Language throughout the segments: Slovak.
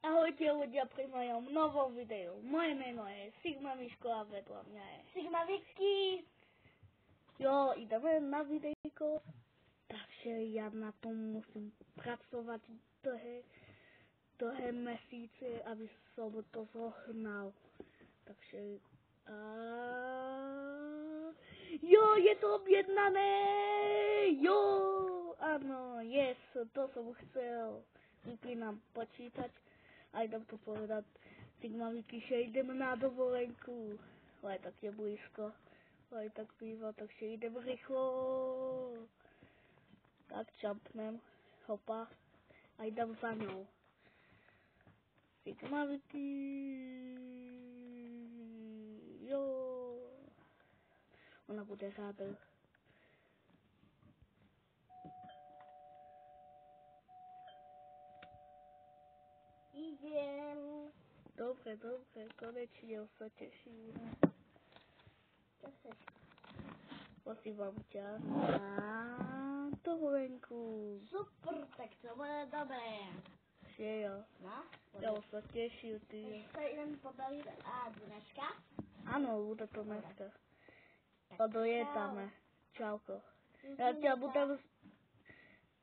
Ahojte ľudia pri mojom novom videu. Moje meno je Sigma Miško a vedľa mňa je Sigma Vicky. Jo, ideme na videjko. Takže ja na tom musím pracovať dlhé mesíce, aby som to zohnal. Takže... Jo, je to objednané! Jo! Áno, yes, to som chcel. Vypínam počítač a idem to povedať Sigma Vicky, že idem na dovolenku. Ale tak je blízko. Ale tak býva, takže idem rýchlo. Tak čampnem, hopa, a idem za ňou. Sigma Vicky, jo. Ona bude ráda. Idem. Dobre, konečne sa teším. Čo chceš? Posívam ťa na dovolenku. Super, tak to bude dobré. Že jo. No, Ja už sa teším, ty. už sa idem pobaviť a dneška. Áno, bude to dneska. Dojedame. Čauko. Ja ťa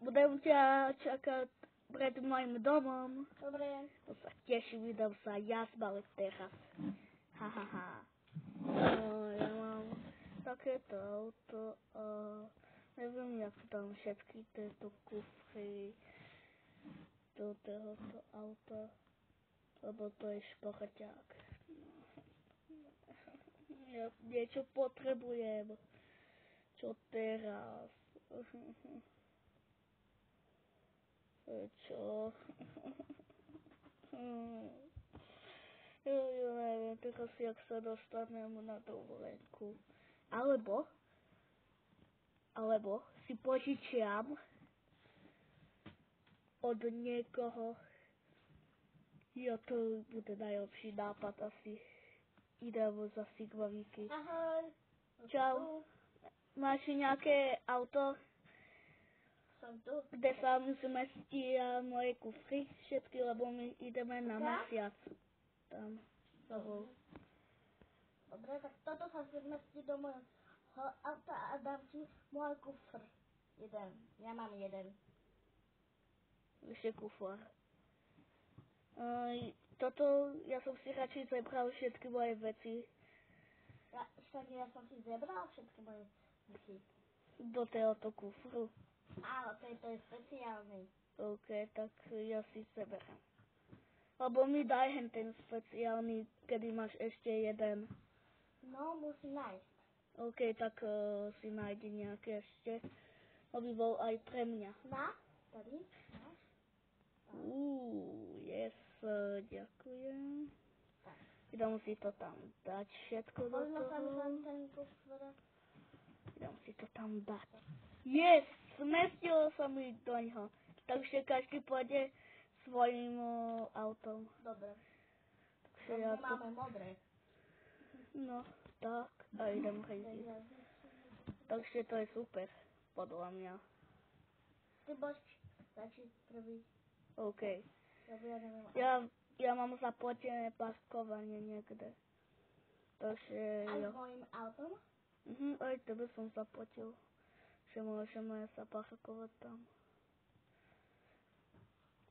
budem ťa čakať pred mojim domom. Dobre. To sa teším, idem sa ja zbaliť teraz. Hahaha. No, ja mám takéto auto a neviem, jak tam všetky tieto kufry do tohoto auta, lebo to je šporťák. Ja niečo potrebujem. Čo teraz? Čo? Ja neviem teraz, jak sa dostanem na dovolenku. Alebo si požičiam od niekoho. Ja, to bude najlepší nápad asi. Idem za Sigma Vicky. Ahoj. Čau. Máš nejaké auto, Som tu. kde sa mi zmestia moje kufry všetky, lebo my ideme na mesiac tam. Dobre, tak toto sa zmestí do môjho auta a dám ti môj kufr. Jeden. Ja mám jeden. Vyše kufor. Toto, ja som si radšej zebral všetky moje veci Ja som si zebral všetky moje veci. do tohoto kufru. Áno, to je speciálny. OK, tak ja si zeberám. Lebo mi daj hen ten speciálny, kedy máš ešte jeden. No, musím nájsť. OK, tak si nájdi nejaké ešte, aby bol aj pre mňa. Na? Tady? Máš? Yes, ďakujem. Tak. Idem si to tam dať všetko do Možno sa mi toho. len ten kufr. Idem si to tam dať. Yes, zmestilo sa mi do ňoho. Takže každý pôjde svojím autom. Dobre. Takže ja tu... Máme modré. No, tak. A idem hejziť. Takže to je super, podľa mňa. Ty bož začít prvý. OK. Ja neviem. Ja mám zaplatené parkovanie niekde. Takže Aj jo. s mojím autom? Aj tebe som zaplatil, že môžeme sa parkovať tam.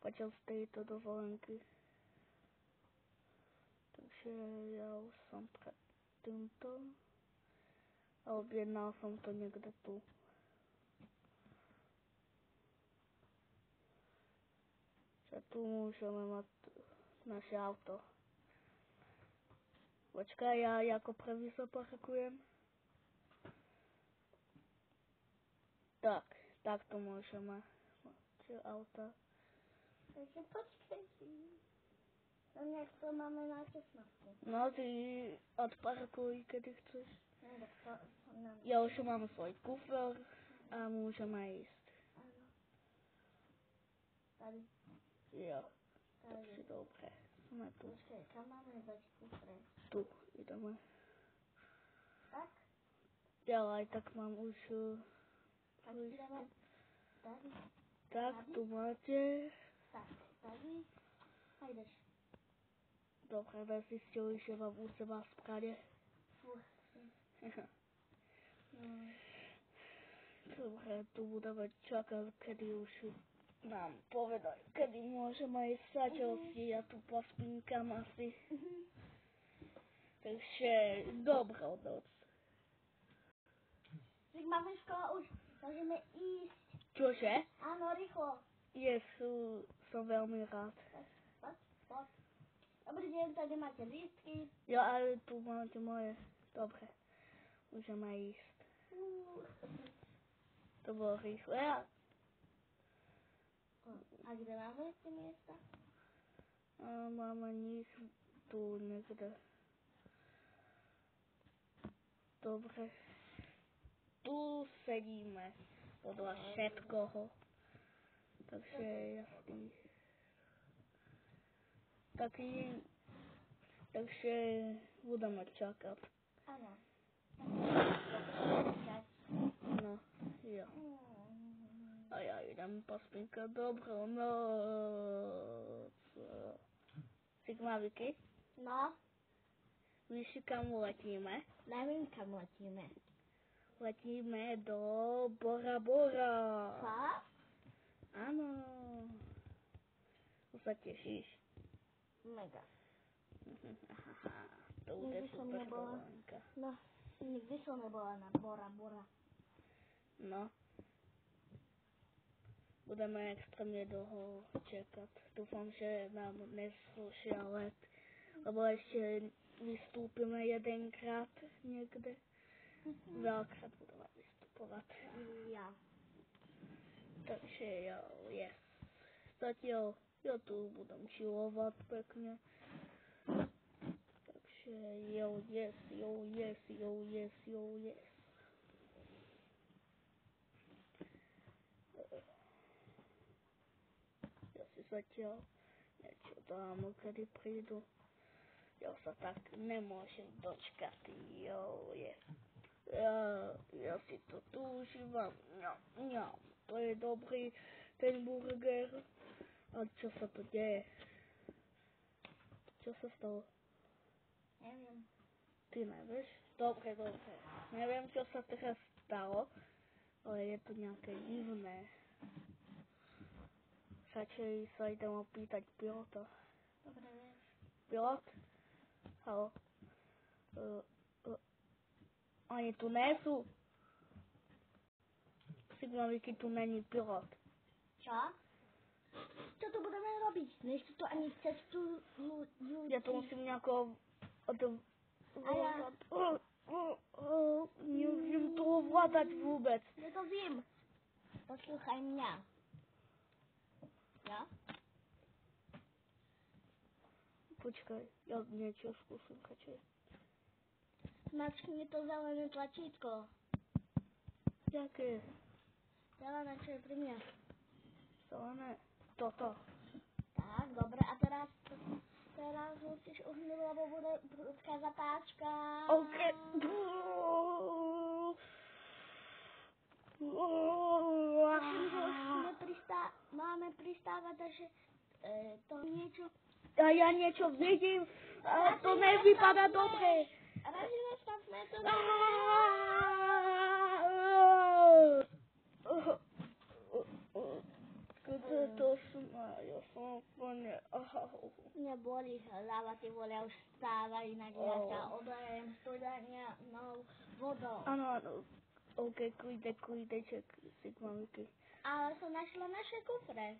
Počas tejto dovolenky. Takže ja už som pred týmto. A objednal som to niekde tu. Že tu môžeme mať naše auto. Počkaj, ja ako prvý sa parkujem. Tak to môžeme mať auta. Takže počkej si. No nejak to máme na 16. No ty odparkuj, kedy chceš. No, tak to nám... Ja už mám svoj kufer a môžeme ísť. Áno. Tady. Jo, Tady. takže dobre. Sme tu. Počkej, kam máme dať kufre? Tu ideme. Tak? Ďalej, tak mám už... Tak ideme. Tady. Tak, tu máte. Tak, tady. A ideš? Dobre, zistili, že mám u seba v prade. Dobre, tu budeme čakať, kedy už nám povedajú, kedy môžeme ísť sačovský, ja tu pospínkam asi. Takže dobrú noc. Máme škola už, môžeme ísť. Čože? Áno, rýchlo. Som veľmi rád. Poď. Dobrý deň, tady máte lístky. Jo, ale tu máte moje. Dobre, môžeme ísť. To bolo rýchle. A kde máme tie miesta? Máme nich tu niekde. Dobre. Tu sedíme podľa všetkoho. Takže jasný. Takže budeme čakať. Áno. No, jo. A ja idem pospínkať. Dobrú noc. Sigmaviky? No, Víš, kam letíme? nevím, kam letíme. Letíme do Bora Bora. Fakt? Áno. Už sa tešíš? Mega. To už je super dovolenka. No, nikdy som nebola na Bora Bora. No. Budeme extrémne dlho čakať. Dúfam, že nám neslušia let, lebo ešte vystúpime jedenkrát niekde. Veľkrát budeme vystupovať. Ja. Takže yes. Zatiaľ ja tu budem chillovať pekne. Takže yes. Ja si zatiaľ niečo dám, kedy prídu. Ja sa tak nemôžem dočkať. Yes. Ja si to tu užívam. To je dobrý ten burger. A čo sa to deje? Čo sa stalo? Neviem. Ty nevieš? Dobre. Neviem, čo sa teraz stalo, ale je to nejaké divné. Radšej sa idem opýtať pilota. Dobre, vieš. Pilot? Haló? Oni tu nie sú. Sigmaviky, tu není pilot. Čo? Čo tu budeme robiť? Nechci to ani cestu ľudí. Ja to musím nejako neviem to ovládať vôbec. Ja to viem. Poslúchaj mňa. Ja? Počkaj, ja niečo skúsim, kačej. Mačkni to zelené tlačítko. Jaké? Zelené, čo je pri mne. Zelené? Toto. Tak, dobre, a teraz musíš uhnúť, lebo bude prudká zapáčka. OK. Myslím, že už máme pristávať, takže to niečo... A ja niečo vidím, ale to nevypadá dobre. Radšej nastavme to. Ja som úplne... Neboli hlava, ty vole, už stáva, inak ja sa odajem studania vodou. Áno. OK, kujde, čak, Sigmaviky. Ale som našla naše kufre.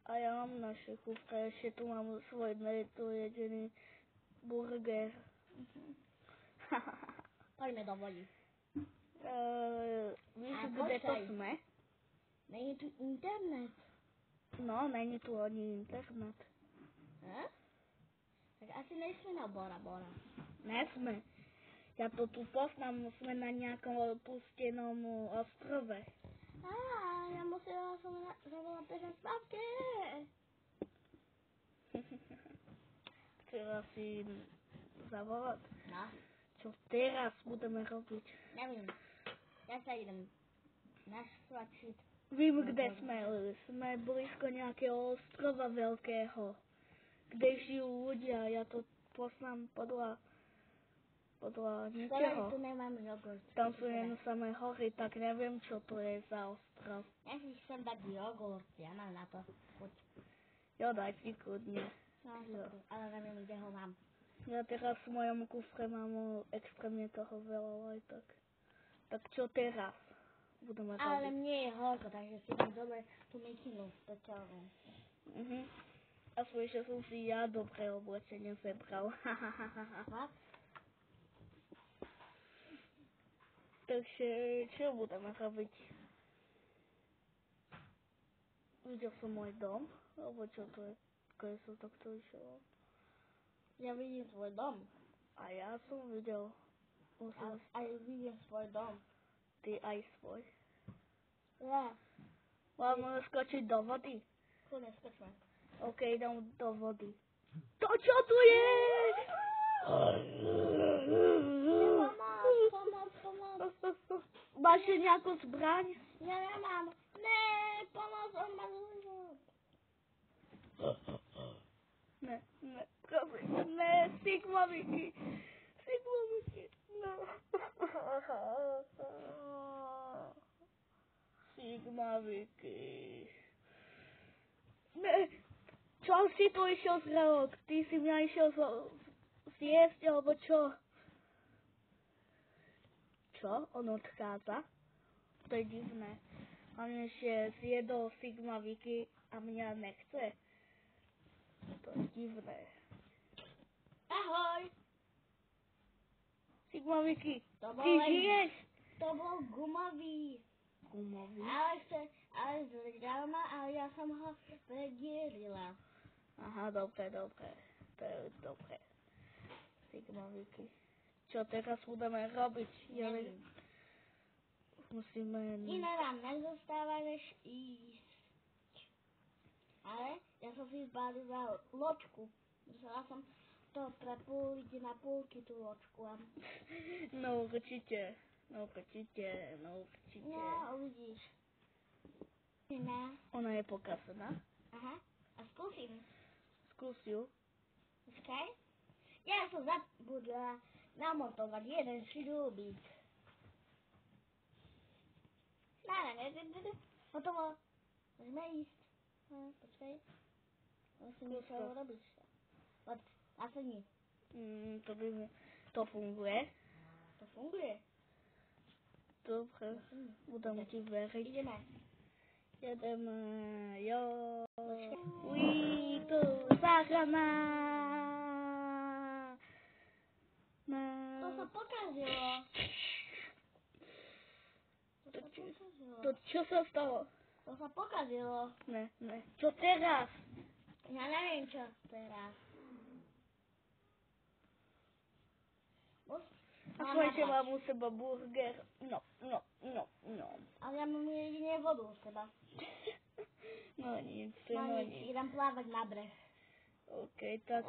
A ja mám naše kufre, ešte tu mám svoj nedojedený burger. Poďme do vody. Víš, kde to sme? Není tu internet. No, není tu ani internet. Tak asi nejsme na Bora Bora. Nesme. Ja to tu poznám, sme na nejakom opustenom ostrove. Ja musela som zavolať teraz babke. Chcela si zavolať? No. Čo teraz budeme robiť? Neviem. Ja sa idem nasvačiť. Vím, kde sme. Sme blízko nejakého ostrova veľkého. kde žijú ľudia. Ja to poznám podľa Sorry, niečoho. tu nemám jogurt. Tam sú jen samé hory, tak neviem, čo to je za ostrov. Ja si chcem dať jogurt, ja mám na to. Poď. Jo, daj si kľudne. No, Jo. super, ale neviem, kde ho mám. Ja teraz v mojom kufre mám extrémne toho veľa, aj tak. Tak čo teraz budeme Ale robiť? mne je horko, takže si dám dole tú mikinu speťalnú. A svoj, že som si ja dobré oblečenie zebral. What? Takže čo budeme robiť? Videl som môj dom, alebo čo to je? Keď som takto išiel. Ja vidím svoj dom. A ja som videl. Musím Aj vidím svoj dom. ty aj svoj. Ja, Máme skočiť do vody? kľudne skočme. OK, idem do vody. To čo tu je? Pomoc. Máš nejakú zbraň? Ja nemám. Ne, pomoc, on ma zúžil. Ne, prosím, ne, Sigmaviky. No. Sigmaviky. Ne, čo si tu išiel z relok? Ty si mňa išiel zjesť, alebo čo? Čo? On odchádza? To je divné. On ešte zjedol Sigmaviky a mňa nechce. To je divné. Ahoj. Sigmaviky, To ty žiješ? To bol gumový. Gumový? Ale zrejme, ale ja som ho predielila. Aha, dobre. To je dobre. Sigmaviky. Čo teraz budeme robiť? Neviem. Musíme... Iné nám nezostáva, než ísť. Ale ja som si zbalila loďku. Musela som to prepúliť na púlky tú loďku. No určite. No, uvidíš. Ona je pokazená. Aha, a skúsim. Skús ju. Počkaj. Ja som zabudla namontovať jeden šľúbik. Hotovo. Môžeme ísť. Počkaj. Musím Skús to to. urobiť. Poď, nasadni. To funguje. To funguje. Dobre, budem ti veriť. Ideme. Jedeme, jo. Počkaj. Uídu, záchrana. To sa pokazilo. To čo sa stalo? To sa pokazilo. Ne. Čo teraz? Ja neviem, čo teraz. Aspoň, že mám u seba burger. No. Ale ja mám jedine vodu u seba. No nic. Idem plávať na breh. OK, tak.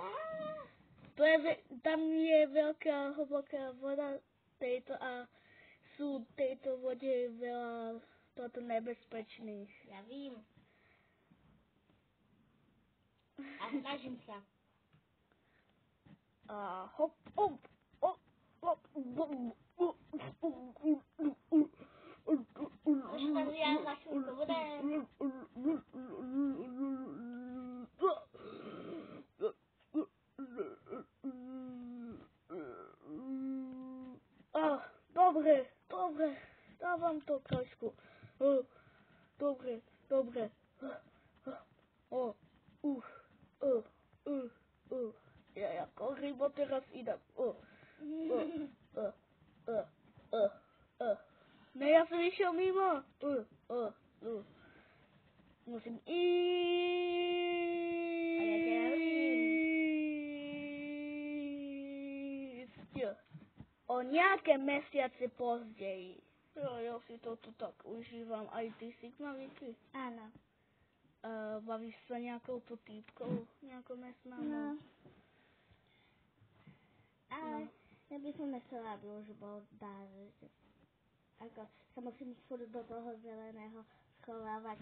Tam je veľká hlboká voda tejto a sú v tejto vode veľa toto nebezpečných. Ja vím. A snažím sa. A hop. Už tam ja za chvíľku budem. Dobre. Dávam to trošku. Dobre. Ja ako rybo teraz idem. Ne, ja som išiel mimo. Musím ísť. O nejaké mesiace později. Ja si to tu tak užívam. Aj ty, Sigmaviky? Áno. Bavíš sa nejakou tú týpkou? Nejakou nesnámou? No. Ale ja by som nechcela, aby už bol dar. Ako sa musím furt do toho zeleného schovávať.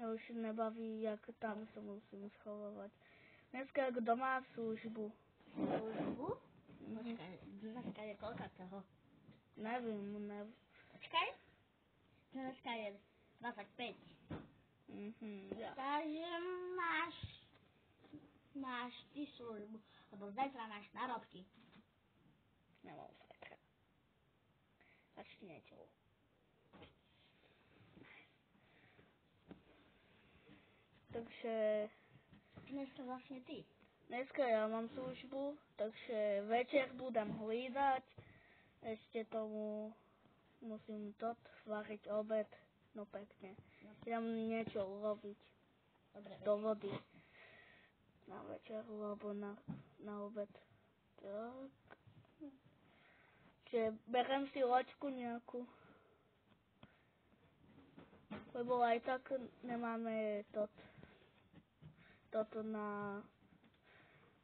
Ja už nebaví, jak tam sa musím schovávať. Dneska kto má službu? Službu? Mhm. Počkaj, dneska je koľka toho? Nevím. Počkaj. Dneska je 25. Ja. Takže máš ty službu, lebo zajtra máš narobky. Nemám zajtra. Začni niečo. Takže Dneska vlastne ty. dneska ja mám službu, takže večer budem hlídať. Ešte tomu musím variť obed. No pekne. Idem niečo urobiť Dobre, do vody na večer, alebo na obed. Tak. Čiže berem si loďku nejakú. Lebo aj tak nemáme toto na,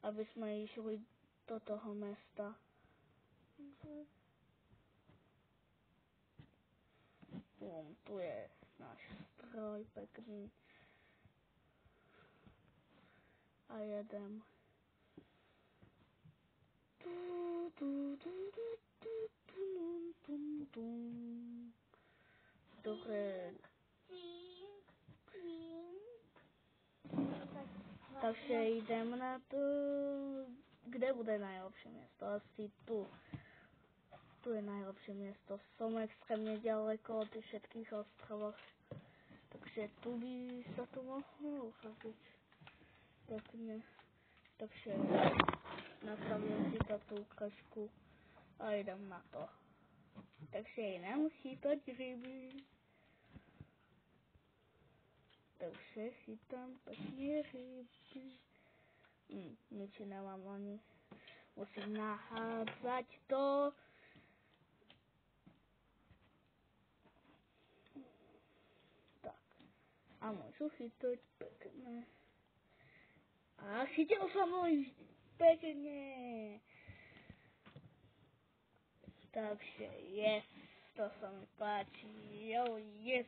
aby sme išli do toho mesta. Tu je náš stroj pekný. A jedem. Dobre. Takže idem na to. Kde bude najlepšie miesto? Asi tu. Tu je najlepšie miesto. Som extrémne ďaleko od všetkých ostrovov. Takže tu by sa to mohlo uchádzať. Pekne. Takže nastavím si tú ukážku a idem na to. Takže idem chytať ryby. Takže chytám pekne ryby. Nič nemám ani. Musím nahádzať to. Tak. A môžu chytať pekne. A chytil som môj pekne. Takže yes, to sa mi páči. Jo, yes.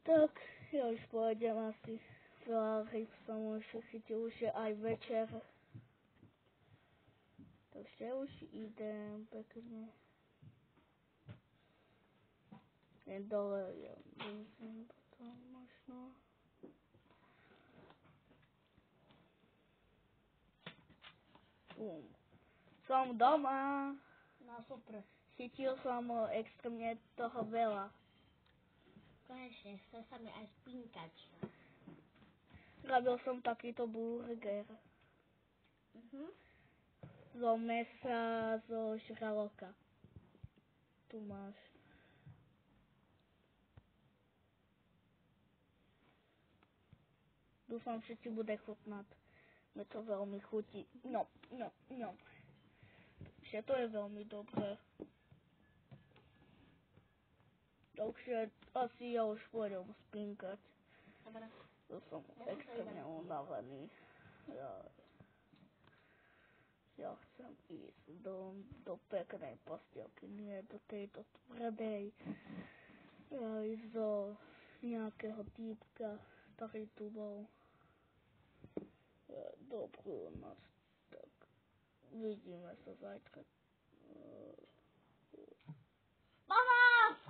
Tak, ja už pôjdem asi. Veľa ryb som už chytil, už je aj večer. Takže už idem pekne. Jen dole, ja musím potom možno. Som doma. No super. Chytil som extrémne toho veľa. Konečne, chce sa mi aj spinkať. Robil som takýto burger. Zo mesa, zo žraloka. Tu máš. Dúfam, že ti bude chutnať. Mne to veľmi chutí. No. Že to je veľmi dobré. Takže asi ja už pôjdem spinkať. Dobre. To som extrémne unavený. Ja chcem ísť do peknej postielky, nie do tejto tvrdej. Ja ísť do nejakého týpka, ktorý tu bol. Dobrú noc. Tak vidíme sa zajtra. Pomoc!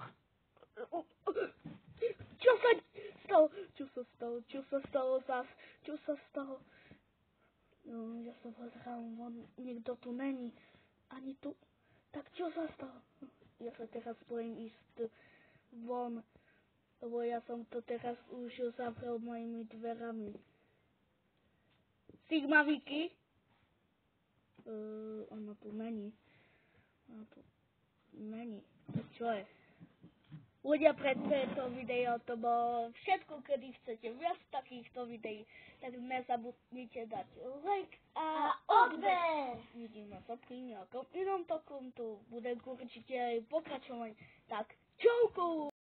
Čo sa stalo? No, ja sa pozerám von, nikto tu není. Ani tu. Tak čo sa stalo? Ja sa teraz bojím ísť von, lebo ja som to teraz už zavrel mojimi dverami. Sigma Vicky? Ona tu není. Čo je? Ľudia, pre toto video to bolo všetko, kedy chcete viac takýchto videí, tak nezabudnite dať like a odber. Vidíme sa pri nejakom inom takomto, bude určite aj pokračovať. Tak, čauku!